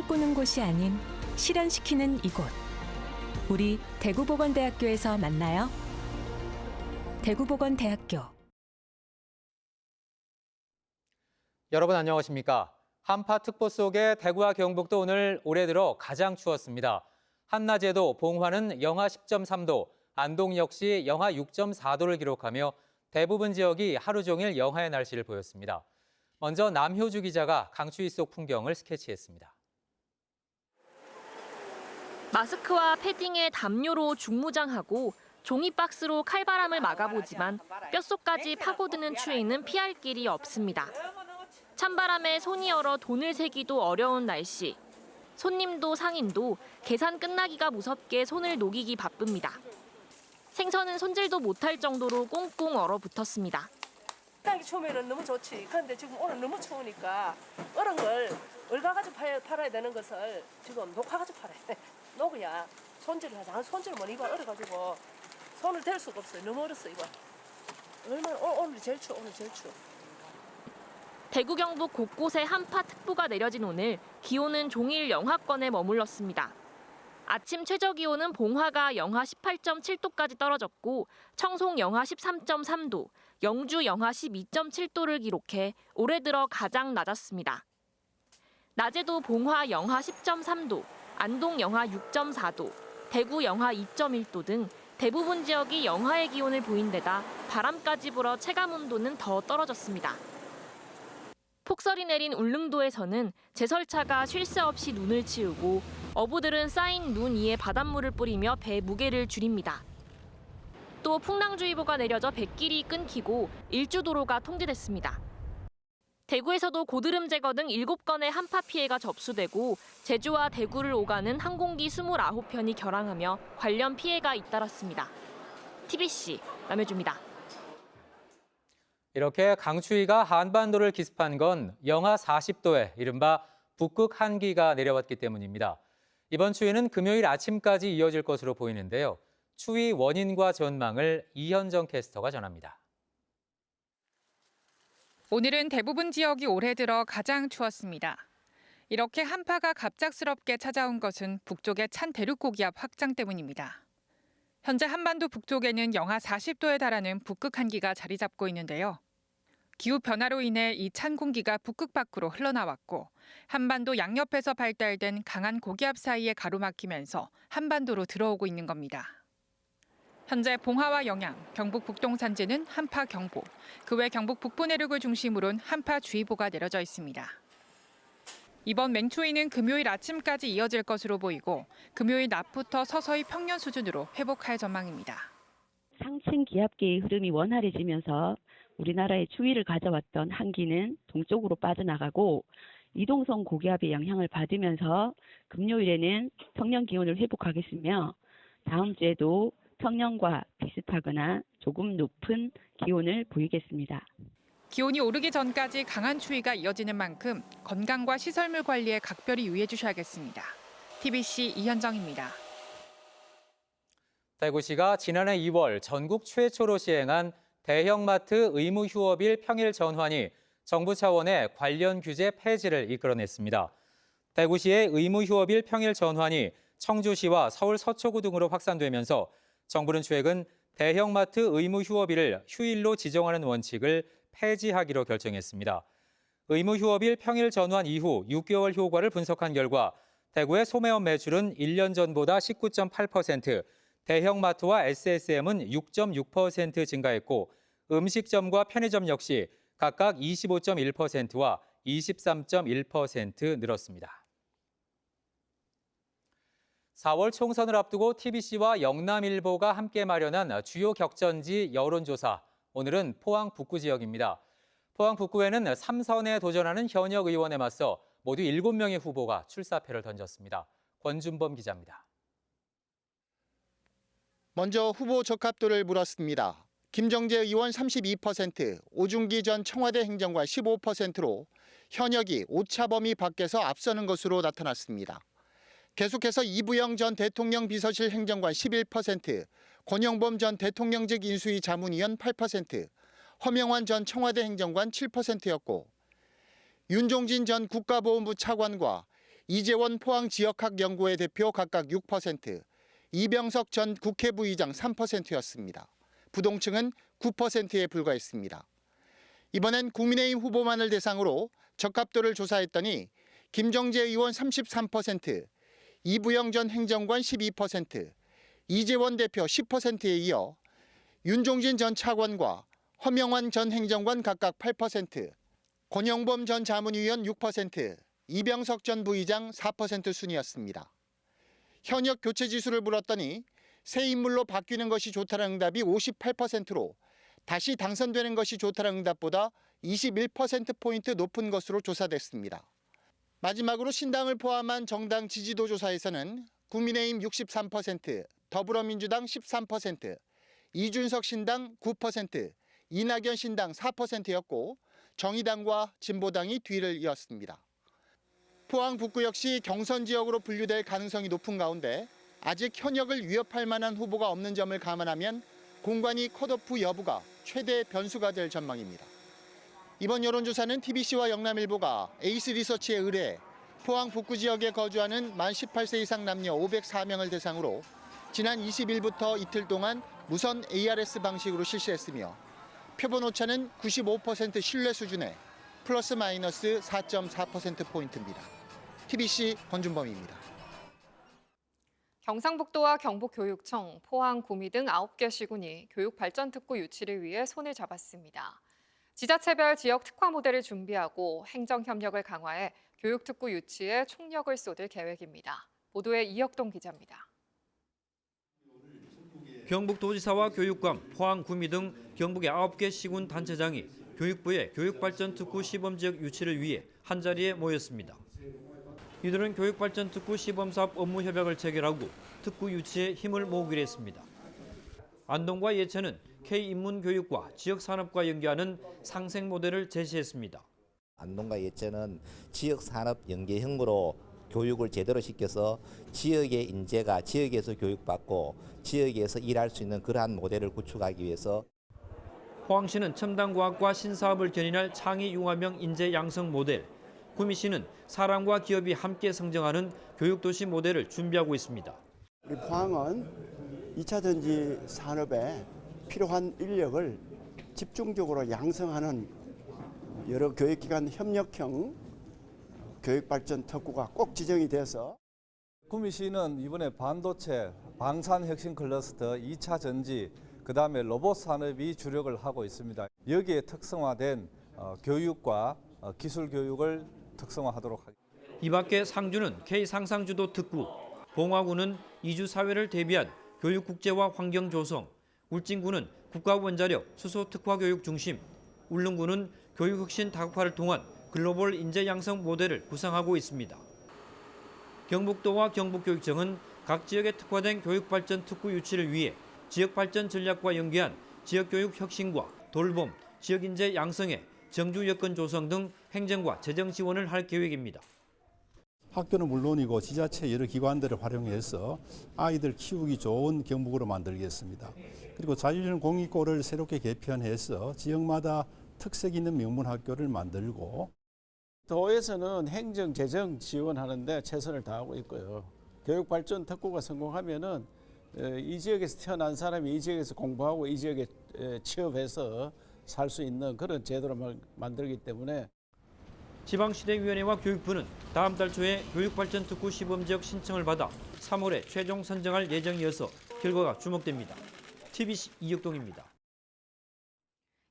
꿈을 꾸는 곳이 아닌 실현시키는 이곳. 우리 대구보건대학교에서 만나요. 대구보건대학교. 여러분 안녕하십니까? 한파특보 속의 대구와 경북도 오늘 올해 들어 가장 추웠습니다. 한낮에도 봉화는 영하 10.3도, 안동 역시 영하 6.4도를 기록하며 대부분 지역이 하루 종일 영하의 날씨를 보였습니다. 먼저 남효주 기자가 강추위 속 풍경을 스케치했습니다. 마스크와 패딩에 담요로 중무장하고 종이박스로 칼바람을 막아보지만 뼛속까지 파고드는 추위는 피할 길이 없습니다. 찬바람에 손이 얼어 돈을 세기도 어려운 날씨. 손님도 상인도 계산 끝나기가 무섭게 손을 녹이기 바쁩니다. 생선은 손질도 못할 정도로 꽁꽁 얼어붙었습니다. 식당이 추우면 너무 좋지. 그런데 지금 오늘 너무 추우니까 얼은 걸 얼가가지고 팔아야 되는 것을 지금 녹아가지고 팔아야 돼. 녹아야 손질을 하자. 손질을 못 이거 얼어가지고 손을 댈 수가 없어요. 너무 얼었어 이거. 얼마나 오늘 제일 추워. 오늘 제일 추워. 대구 경북 곳곳에 한파특보가 내려진 오늘 기온은 종일 영하권에 머물렀습니다. 아침 최저기온은 봉화가 영하 18.7도까지 떨어졌고 청송 영하 13.3도, 영주 영하 12.7도를 기록해 올해 들어 가장 낮았습니다. 낮에도 봉화 영하 10.3도, 안동 영하 6.4도, 대구 영하 2.1도 등 대부분 지역이 영하의 기온을 보인 데다 바람까지 불어 체감온도는 더 떨어졌습니다. 폭설이 내린 울릉도에서는 제설차가 쉴 새 없이 눈을 치우고 어부들은 쌓인 눈 위에 바닷물을 뿌리며 배 무게를 줄입니다. 또 풍랑주의보가 내려져 뱃길이 끊기고 일주도로가 통제됐습니다. 대구에서도 고드름 제거 등 7건의 한파 피해가 접수되고 제주와 대구를 오가는 항공기 29편이 결항하며 관련 피해가 잇따랐습니다. TBC 남효주입니다. 이렇게 강추위가 한반도를 기습한 건 영하 40도에 이른바 북극 한기가 내려왔기 때문입니다. 이번 추위는 금요일 아침까지 이어질 것으로 보이는데요. 추위 원인과 전망을 이현정 캐스터가 전합니다. 오늘은 대부분 지역이 올해 들어 가장 추웠습니다. 이렇게 한파가 갑작스럽게 찾아온 것은 북쪽의 찬 대륙 고기압 확장 때문입니다. 현재 한반도 북쪽에는 영하 40도에 달하는 북극 한기가 자리 잡고 있는데요. 기후 변화로 인해 이 찬 공기가 북극 밖으로 흘러나왔고 한반도 양옆에서 발달된 강한 고기압 사이에 가로막히면서 한반도로 들어오고 있는 겁니다. 현재 봉화와 영양, 경북 북동 산지는 한파 경보, 그 외 경북 북부 내륙을 중심으로는 한파 주의보가 내려져 있습니다. 이번 맹추위는 금요일 아침까지 이어질 것으로 보이고 금요일 낮부터 서서히 평년 수준으로 회복할 전망입니다. 상층 기압계의 흐름이 원활해지면서 우리나라에 추위를 가져왔던 한기는 동쪽으로 빠져나가고 이동성 고기압의 영향을 받으면서 금요일에는 평년 기온을 회복하겠으며 다음 주에도 평년과 비슷하거나 조금 높은 기온을 보이겠습니다. 기온이 오르기 전까지 강한 추위가 이어지는 만큼 건강과 시설물 관리에 각별히 유의해 주셔야겠습니다. TBC 이현정입니다. 대구시가 지난해 2월 전국 최초로 시행한 대형마트 의무 휴업일 평일 전환이 정부 차원의 관련 규제 폐지를 이끌어냈습니다. 대구시의 의무 휴업일 평일 전환이 청주시와 서울 서초구 등으로 확산되면서 정부는 최근 대형마트 의무 휴업일을 휴일로 지정하는 원칙을 폐지하기로 결정했습니다. 의무 휴업일 평일 전환 이후 6개월 효과를 분석한 결과 대구의 소매업 매출은 1년 전보다 19.8%, 대형마트와 SSM은 6.6% 증가했고 음식점과 편의점 역시 각각 25.1%와 23.1% 늘었습니다. 4월 총선을 앞두고 TBC와 영남일보가 함께 마련한 주요 격전지 여론조사. 오늘은 포항 북구 지역입니다. 포항 북구에는 3선에 도전하는 현역 의원에 맞서 모두 7명의 후보가 출사표를 던졌습니다. 권준범 기자입니다. 먼저 후보 적합도를 물었습니다. 김정재 의원 32%, 오중기 전 청와대 행정관 15%로 현역이 오차범위 밖에서 앞서는 것으로 나타났습니다. 계속해서 이부영 전 대통령 비서실 행정관 11%, 권영범 전 대통령직 인수위 자문위원 8%, 허명환 전 청와대 행정관 7%였고 윤종진 전 국가보훈부 차관과 이재원 포항지역학연구회 대표 각각 6%, 이병석 전 국회 부의장 3%였습니다. 부동층은 9%에 불과했습니다. 이번엔 국민의힘 후보만을 대상으로 적합도를 조사했더니 김정재 의원 33%, 이부영 전 행정관 12%, 이재원 대표 10%에 이어 윤종진 전 차관과 허명환 전 행정관 각각 8%, 권영범 전 자문위원 6%, 이병석 전 부의장 4% 순이었습니다. 현역 교체 지수를 물었더니 새 인물로 바뀌는 것이 좋다는 응답이 58%로 다시 당선되는 것이 좋다는 응답보다 21%포인트 높은 것으로 조사됐습니다. 마지막으로 신당을 포함한 정당 지지도 조사에서는 국민의힘 63%, 더불어민주당 13%, 이준석 신당 9%, 이낙연 신당 4%였고 정의당과 진보당이 뒤를 이었습니다. 포항 북구 역시 경선 지역으로 분류될 가능성이 높은 가운데 아직 현역을 위협할 만한 후보가 없는 점을 감안하면 공관위 컷오프 여부가 최대 변수가 될 전망입니다. 이번 여론조사는 TBC와 영남일보가 에이스 리서치에 의뢰해 포항 북구 지역에 거주하는 만 18세 이상 남녀 504명을 대상으로 지난 20일부터 이틀 동안 무선 ARS 방식으로 실시했으며 표본 오차는 95% 신뢰 수준에 플러스 마이너스 4.4%포인트입니다. TBC 권준범입니다. 경상북도와 경북교육청, 포항, 구미 등 9개 시군이 교육발전특구 유치를 위해 손을 잡았습니다. 지자체별 지역 특화 모델을 준비하고 행정협력을 강화해 교육특구 유치에 총력을 쏟을 계획입니다. 보도에 이혁동 기자입니다. 경북도지사와 교육감, 포항, 구미 등 경북의 9개 시군 단체장이 교육부의 교육발전특구 시범지역 유치를 위해 한자리에 모였습니다. 이들은 교육발전특구 시범사업 업무 협약을 체결하고 특구 유치에 힘을 모으기로 했습니다. 안동과 예천은 K인문교육과 지역산업과 연계하는 상생 모델을 제시했습니다. 안동과 예천은 지역산업 연계형으로 교육을 제대로 시켜서 지역의 인재가 지역에서 교육받고 지역에서 일할 수 있는 그러한 모델을 구축하기 위해서 포항시는 첨단과학과 신사업을 견인할 창의융합형 인재 양성 모델, 구미시는 사람과 기업이 함께 성장하는 교육도시 모델을 준비하고 있습니다. 우리 포항은 2차 전지 산업에 필요한 인력을 집중적으로 양성하는 여러 교육기관 협력형 교육발전 특구가 꼭 지정이 돼서 구미시는 이번에 반도체, 방산혁신 클러스터, 2차 전지, 그다음에 로봇 산업이 주력을 하고 있습니다. 여기에 특성화된 교육과 기술 교육을 특성화하도록 하겠습니다. 이 밖에 상주는 K상상주도 특구, 봉화구는 이주 사회를 대비한 교육 국제화 환경 조성, 울진구는 국가원자력 수소 특화 교육 중심, 울릉구는 교육 혁신 다각화를 통한 글로벌 인재 양성 모델을 구상하고 있습니다. 경북도와 경북교육청은 각 지역에 특화된 교육발전 특구 유치를 위해 지역발전 전략과 연계한 지역교육 혁신과 돌봄, 지역인재 양성에 정주 여건 조성 등 행정과 재정 지원을 할 계획입니다. 학교는 물론이고 지자체 여러 기관들을 활용해서 아이들 키우기 좋은 경북으로 만들겠습니다. 그리고 자율형 공익고를 새롭게 개편해서 지역마다 특색 있는 명문학교를 만들고 도에서는 행정, 재정 지원하는데 최선을 다하고 있고요. 교육발전 특구가 성공하면은 이 지역에서 태어난 사람이 이 지역에서 공부하고 이 지역에 취업해서 살 수 있는 그런 제도를 만들기 때문에 지방시대위원회와 교육부는 다음 달 초에 교육발전특구 시범지역 신청을 받아 3월에 최종 선정할 예정이어서 결과가 주목됩니다. TBC 이혁동입니다.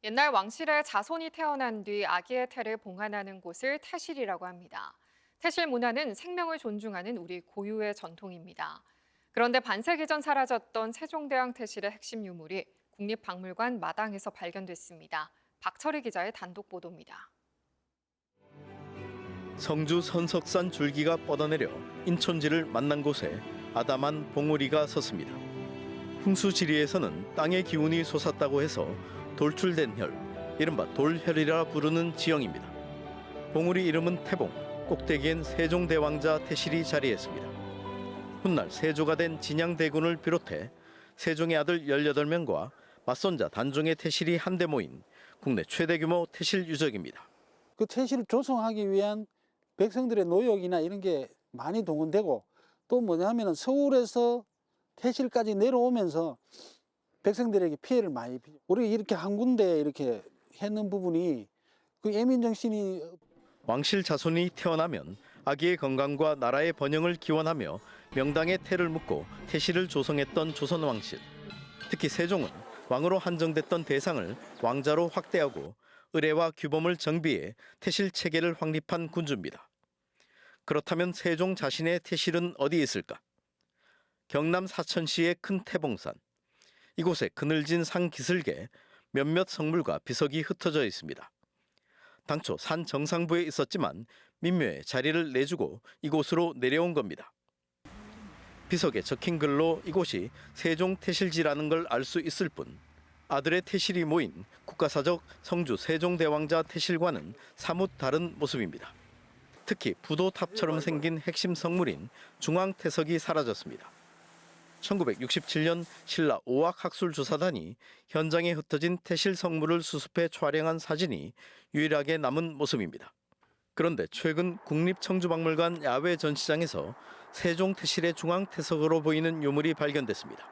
옛날 왕실의 자손이 태어난 뒤 아기의 태를 봉안하는 곳을 태실이라고 합니다. 태실 문화는 생명을 존중하는 우리 고유의 전통입니다. 그런데 반세기 전 사라졌던 세종대왕 태실의 핵심 유물이 국립박물관 마당에서 발견됐습니다. 박철희 기자의 단독 보도입니다. 성주 선석산 줄기가 뻗어내려 인천지를 만난 곳에 아담한 봉우리가 섰습니다. 풍수지리에서는 땅의 기운이 솟았다고 해서 돌출된 혈, 이른바 돌혈이라 부르는 지형입니다. 봉우리 이름은 태봉, 꼭대기엔 세종대왕자 태실이 자리했습니다. 훗날 세조가 된 진양대군을 비롯해 세종의 아들 18명과 맞손자 단종의 태실이 한데 모인 국내 최대 규모 태실 유적입니다. 그 태실을 조성하기 위한 백성들의 노력이나 이런 게 많이 동원되고 또 뭐냐면은 서울에서 태실까지 내려오면서 백성들에게 피해를 많이 입히죠. 우리가 이렇게 한 군데 이렇게 했는 부분이 그 애민 정신이 왕실 자손이 태어나면 아기의 건강과 나라의 번영을 기원하며 명당에 태를 묻고 태실을 조성했던 조선 왕실. 특히 세종은 왕으로 한정됐던 대상을 왕자로 확대하고 의례와 규범을 정비해 태실 체계를 확립한 군주입니다. 그렇다면 세종 자신의 태실은 어디에 있을까? 경남 사천시의 큰 태봉산. 이곳에 그늘진 산 기슭에 몇몇 성물과 비석이 흩어져 있습니다. 당초 산 정상부에 있었지만 민묘에 자리를 내주고 이곳으로 내려온 겁니다. 비석에 적힌 글로 이곳이 세종 태실지라는 걸 알 수 있을 뿐 아들의 태실이 모인 국가사적 성주 세종대왕자 태실과는 사뭇 다른 모습입니다. 특히 부도탑처럼 생긴 핵심 성물인 중앙태석이 사라졌습니다. 1967년 신라 오학학술조사단이 현장에 흩어진 태실 성물을 수습해 촬영한 사진이 유일하게 남은 모습입니다. 그런데 최근 국립청주박물관 야외 전시장에서 세종 태실의 중앙태석으로 보이는 유물이 발견됐습니다.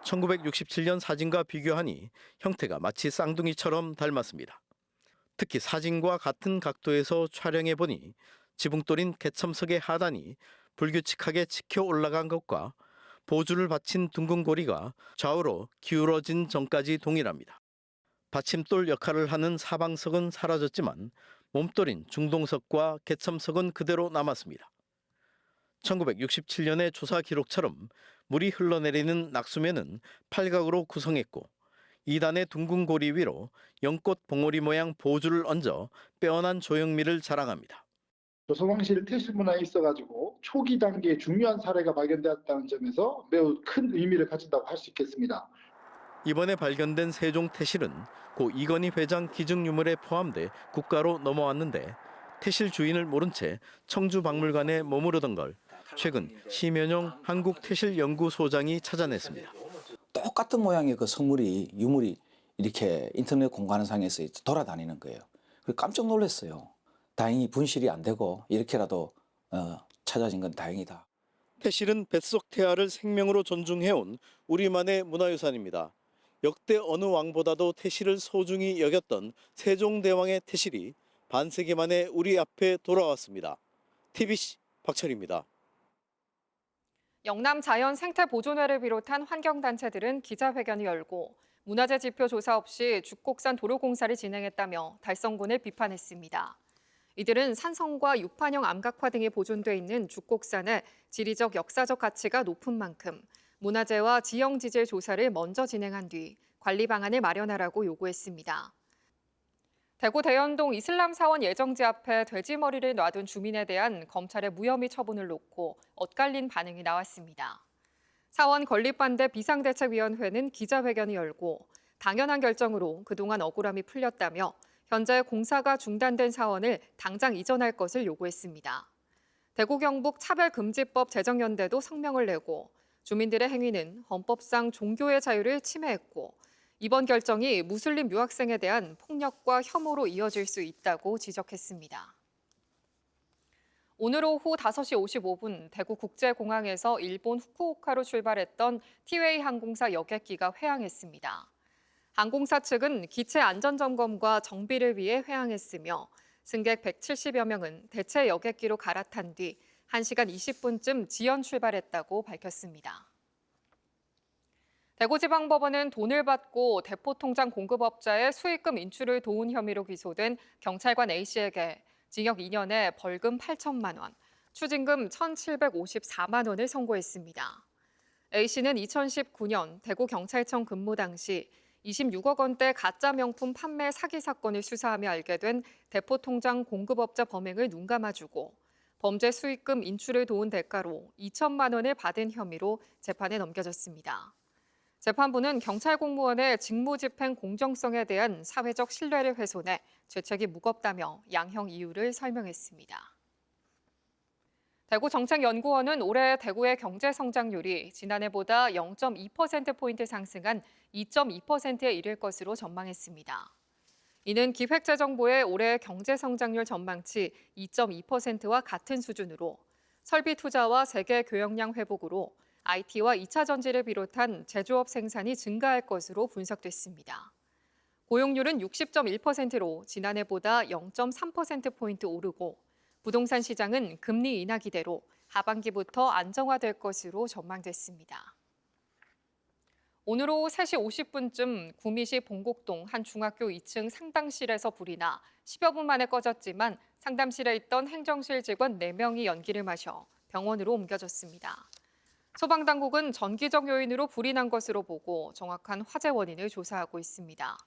1967년 사진과 비교하니 형태가 마치 쌍둥이처럼 닮았습니다. 특히 사진과 같은 각도에서 촬영해 보니 지붕돌인 개첨석의 하단이 불규칙하게 치켜 올라간 것과 보주를 받친 둥근 고리가 좌우로 기울어진 점까지 동일합니다. 받침돌 역할을 하는 사방석은 사라졌지만 몸돌인 중동석과 개첨석은 그대로 남았습니다. 1967년의 조사 기록처럼 물이 흘러내리는 낙수면은 팔각으로 구성했고 2단의 둥근 고리 위로 연꽃 봉오리 모양 보주를 얹어 빼어난 조형미를 자랑합니다. 조선왕실 태실 문화에 있어가지고 초기 단계에 중요한 사례가 발견되었다는 점에서 매우 큰 의미를 가진다고 할 수 있겠습니다. 이번에 발견된 세종 태실은 고 이건희 회장 기증유물에 포함돼 국가로 넘어왔는데 태실 주인을 모른 채 청주박물관에 머무르던 걸 최근 심연용 한국태실연구소장이 찾아냈습니다. 똑같은 모양의 그 성물이 유물이 이렇게 인터넷 공간상에서 돌아다니는 거예요. 그래서 깜짝 놀랐어요. 다행히 분실이 안 되고 이렇게라도 찾아진 건 다행이다. 태실은 뱃속 태아를 생명으로 존중해온 우리만의 문화유산입니다. 역대 어느 왕보다도 태실을 소중히 여겼던 세종대왕의 태실이 반세기 만에 우리 앞에 돌아왔습니다. TBC 박철입니다. 영남자연생태보존회를 비롯한 환경단체들은 기자회견을 열고 문화재 지표 조사 없이 죽곡산 도로공사를 진행했다며 달성군을 비판했습니다. 이들은 산성과 육판형 암각화 등이 보존돼 있는 죽곡산의 지리적 역사적 가치가 높은 만큼 문화재와 지형지질 조사를 먼저 진행한 뒤 관리 방안을 마련하라고 요구했습니다. 대구 대연동 이슬람 사원 예정지 앞에 돼지머리를 놔둔 주민에 대한 검찰의 무혐의 처분을 놓고 엇갈린 반응이 나왔습니다. 사원 건립반대 비상대책위원회는 기자회견을 열고 당연한 결정으로 그동안 억울함이 풀렸다며 현재 공사가 중단된 사원을 당장 이전할 것을 요구했습니다. 대구 경북 차별금지법 제정연대도 성명을 내고 주민들의 행위는 헌법상 종교의 자유를 침해했고 이번 결정이 무슬림 유학생에 대한 폭력과 혐오로 이어질 수 있다고 지적했습니다. 오늘 오후 5시 55분 대구국제공항에서 일본 후쿠오카로 출발했던 티웨이 항공사 여객기가 회항했습니다. 항공사 측은 기체 안전점검과 정비를 위해 회항했으며 승객 170여 명은 대체 여객기로 갈아탄 뒤 1시간 20분쯤 지연 출발했다고 밝혔습니다. 대구지방법원은 돈을 받고 대포통장 공급업자의 수익금 인출을 도운 혐의로 기소된 경찰관 A씨에게 징역 2년에 벌금 8천만 원, 추징금 1,754만 원을 선고했습니다. A씨는 2019년 대구경찰청 근무 당시 26억 원대 가짜 명품 판매 사기 사건을 수사하며 알게 된 대포통장 공급업자 범행을 눈감아주고 범죄 수익금 인출을 도운 대가로 2천만 원을 받은 혐의로 재판에 넘겨졌습니다. 재판부는 경찰 공무원의 직무집행 공정성에 대한 사회적 신뢰를 훼손해 죄책이 무겁다며 양형 이유를 설명했습니다. 대구정책연구원은 올해 대구의 경제 성장률이 지난해보다 0.2%포인트 상승한 2.2%에 이를 것으로 전망했습니다. 이는 기획재정부의 올해 경제 성장률 전망치 2.2%와 같은 수준으로 설비 투자와 세계 교역량 회복으로 IT와 2차 전지를 비롯한 제조업 생산이 증가할 것으로 분석됐습니다. 고용률은 60.1%로 지난해보다 0.3%포인트 오르고 부동산 시장은 금리 인하 기대로 하반기부터 안정화될 것으로 전망됐습니다. 오늘 오후 3시 50분쯤 구미시 봉곡동 한 중학교 2층 상담실에서 불이 나 10여 분 만에 꺼졌지만 상담실에 있던 행정실 직원 4명이 연기를 마셔 병원으로 옮겨졌습니다. 소방당국은 전기적 요인으로 불이 난 것으로 보고 정확한 화재 원인을 조사하고 있습니다.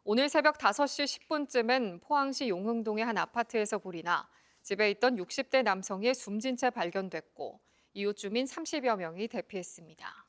오늘 새벽 5시 10분쯤엔 포항시 용흥동의 한 아파트에서 불이 나 집에 있던 60대 남성이 숨진 채 발견됐고 이웃 주민 30여 명이 대피했습니다.